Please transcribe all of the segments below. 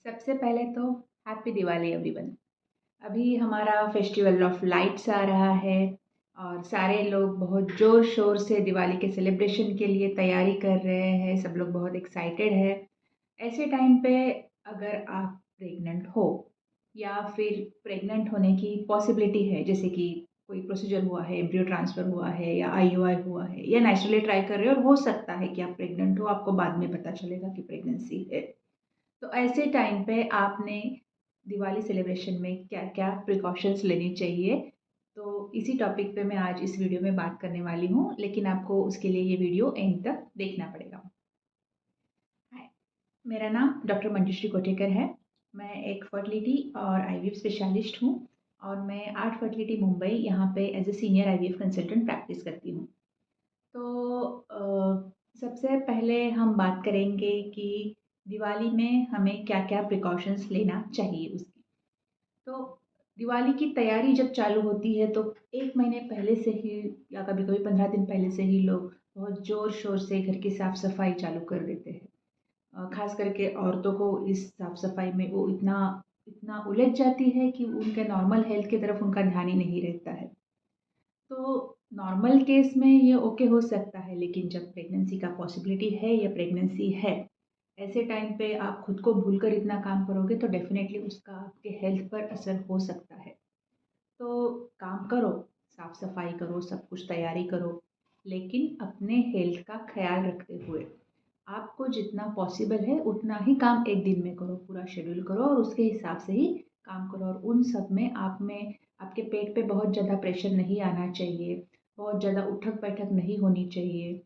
सबसे पहले तो हैप्पी दिवाली एवरीवन। अभी हमारा फेस्टिवल ऑफ लाइट्स आ रहा है और सारे लोग बहुत ज़ोर शोर से दिवाली के सेलिब्रेशन के लिए तैयारी कर रहे हैं। सब लोग बहुत एक्साइटेड है। ऐसे टाइम पे अगर आप प्रेग्नेंट हो या फिर प्रेग्नेंट होने की पॉसिबिलिटी है, जैसे कि कोई प्रोसीजर हुआ है, एम्ब्रियो ट्रांसफ़र हुआ है या आईयूआई हुआ है या नेचुरली ट्राई कर रहे हो और हो सकता है कि आप प्रेग्नेंट हो, आपको बाद में पता चलेगा कि प्रेगनेंसी है। तो ऐसे टाइम पे आपने दिवाली सेलिब्रेशन में क्या क्या प्रिकॉशंस लेनी चाहिए, तो इसी टॉपिक पे मैं आज इस वीडियो में बात करने वाली हूँ, लेकिन आपको उसके लिए ये वीडियो एंड तक देखना पड़ेगा। हाय, मेरा नाम डॉक्टर मंजुश्री कोटेकर है। मैं एक फर्टिलिटी और आईवीएफ स्पेशलिस्ट हूँ और मैं आर्ट फर्टिलिटी मुंबई यहाँ पे as a senior IVF consultant practice करती हूँ। तो सबसे पहले हम बात करेंगे कि दिवाली में हमें क्या-क्या प्रिकॉशंस लेना चाहिए उसकी। तो दिवाली की तैयारी जब चालू होती है तो 1 महीने पहले से ही या कभी-कभी 15 दिन पहले से ही लोग बहुत ज़ोर-शोर से घर की साफ-सफाई चालू कर देते हैं। ख़ास करके औरतों को इस साफ-सफाई में वो इतना इतना उलझ जाती है कि उनके नॉर्मल हेल्थ की तरफ उनका ध्यान ही नहीं रहता है। तो नॉर्मल केस में ये ओके हो सकता है, लेकिन जब प्रेगनेंसी का पॉसिबिलिटी है या प्रेगनेंसी है, ऐसे टाइम पे आप खुद को भूलकर इतना काम करोगे तो डेफ़िनेटली उसका आपके हेल्थ पर असर हो सकता है। तो काम करो, साफ-सफाई करो, सब कुछ तैयारी करो, लेकिन अपने हेल्थ का ख़्याल रखते हुए आपको जितना पॉसिबल है उतना ही काम एक दिन में करो, पूरा शेड्यूल करो और उसके हिसाब से ही काम करो। और उन सब में आपके पेट पे बहुत ज़्यादा प्रेशर नहीं आना चाहिए, बहुत ज़्यादा उठक-बैठक नहीं होनी चाहिए।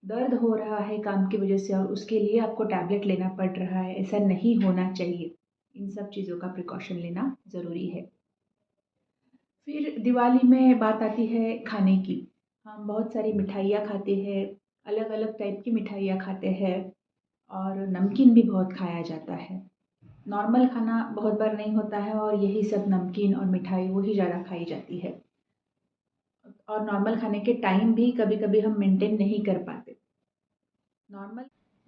दर्द हो रहा है काम की वजह से और उसके लिए आपको टैबलेट लेना पड़ रहा है, ऐसा नहीं होना चाहिए। इन सब चीज़ों का प्रिकॉशन लेना ज़रूरी है। फिर दिवाली में बात आती है खाने की। हम बहुत सारी मिठाइयाँ खाते हैं, अलग-अलग टाइप की मिठाइयाँ खाते हैं और नमकीन भी बहुत खाया जाता है। नॉर्मल खाना बहुत बार नहीं होता है और यही सब नमकीन और मिठाई वही ज़्यादा खाई जाती है। और नॉर्मल खाने के टाइम भी कभी-कभी हम मेंटेन नहीं कर पाते। नॉर्मल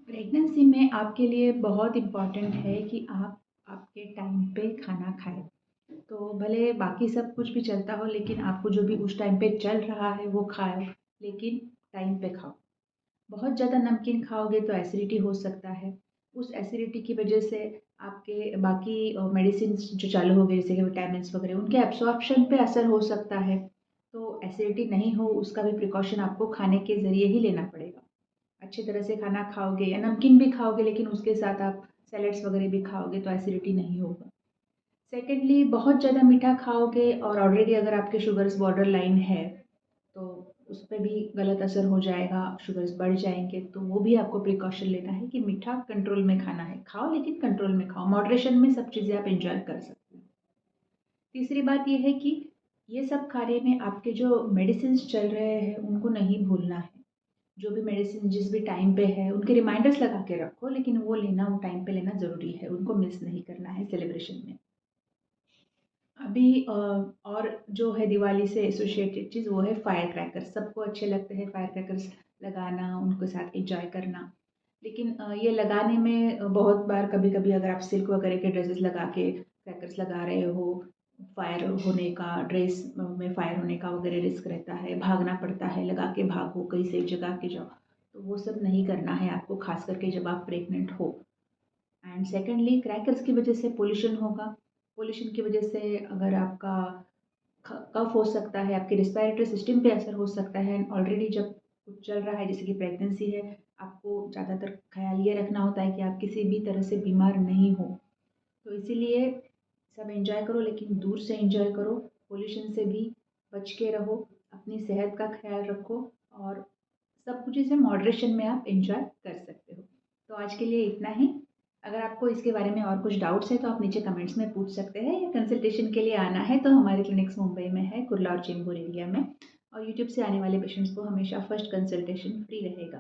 प्रेगनेंसी में आपके लिए बहुत इम्पॉर्टेंट है कि आप आपके टाइम पे खाना खाएँ। तो भले बाकी सब कुछ भी चलता हो, लेकिन आपको जो भी उस टाइम पे चल रहा है वो खाओ, लेकिन टाइम पे खाओ। बहुत ज़्यादा नमकीन खाओगे तो एसिडिटी हो सकता है। उस एसिडिटी की वजह से आपके बाकी मेडिसिन्स जो चालू हो गए, जैसे कि विटामिन्स वगैरह, उनके एब्सॉर्प्शन पे असर हो सकता है। तो एसिडिटी नहीं हो उसका भी प्रिकॉशन आपको खाने के ज़रिए ही लेना पड़ेगा। अच्छी तरह से खाना खाओगे या नमकीन भी खाओगे, लेकिन उसके साथ आप सैलेड्स वगैरह भी खाओगे तो एसिडिटी नहीं होगा। सेकेंडली, बहुत ज़्यादा मीठा खाओगे और ऑलरेडी अगर आपके शुगर्स बॉर्डर लाइन है, तो उस पे भी गलत असर हो जाएगा, शुगर्स बढ़ जाएँगे। तो वो भी आपको प्रिकॉशन लेना है कि मीठा कंट्रोल में खाना है। खाओ लेकिन कंट्रोल में खाओ, मॉडरेशन में सब चीज़ें आप एन्जॉय कर सकते हो। तीसरी बात ये है कि ये सब खाने में आपके जो मेडिसिन्स चल रहे हैं, उनको नहीं भूलना है। जो भी मेडिसिन जिस भी टाइम पे है, उनके रिमाइंडर्स लगा के रखो, लेकिन वो लेना वो टाइम पे लेना ज़रूरी है, उनको मिस नहीं करना है सेलिब्रेशन में। अभी और जो है दिवाली से एसोसिएटेड चीज़ वो है फायर क्रैकर्स। सबको अच्छे लगते हैं फायर क्रैकर्स लगाना, उनके साथ एन्जॉय करना। लेकिन ये लगाने में बहुत बार कभी-कभी अगर आप सिल्क वगैरह के ड्रेसेस लगा के क्रैकर्स लगा रहे हो, फायर होने का, ड्रेस में फायर होने का वगैरह रिस्क रहता है, भागना पड़ता है, लगा के भागो, कहीं से एक जगह के जाओ। तो वो सब नहीं करना है आपको, ख़ास करके जब आप प्रेग्नेंट हो। एंड सेकेंडली, क्रैकर्स की वजह से पोल्यूशन होगा। पोल्यूशन की वजह से अगर आपका कफ हो सकता है, आपके रिस्पायरेटरी सिस्टम पे असर हो सकता है। ऑलरेडी जब कुछ चल रहा है जैसे कि प्रेगनेंसी है, आपको ज़्यादातर ख्याल ये रखना होता है कि आप किसी भी तरह से बीमार नहीं हो। तो इसीलिए सब एंजॉय करो, लेकिन दूर से एंजॉय करो, पोल्यूशन से भी बच के रहो, अपनी सेहत का ख्याल रखो और सब कुछ इसे मॉडरेशन में आप एंजॉय कर सकते हो। तो आज के लिए इतना ही। अगर आपको इसके बारे में और कुछ डाउट्स है तो आप नीचे कमेंट्स में पूछ सकते हैं, या कंसल्टेशन के लिए आना है तो हमारे क्लिनिक्स मुंबई में है, कुर्ला और चेंबूर एरिया में। और यूट्यूब से आने वाले पेशेंट्स को हमेशा फर्स्ट कंसल्टेशन फ्री रहेगा।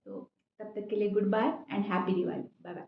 तो तब तक के लिए goodbye and happy Diwali. Bye bye.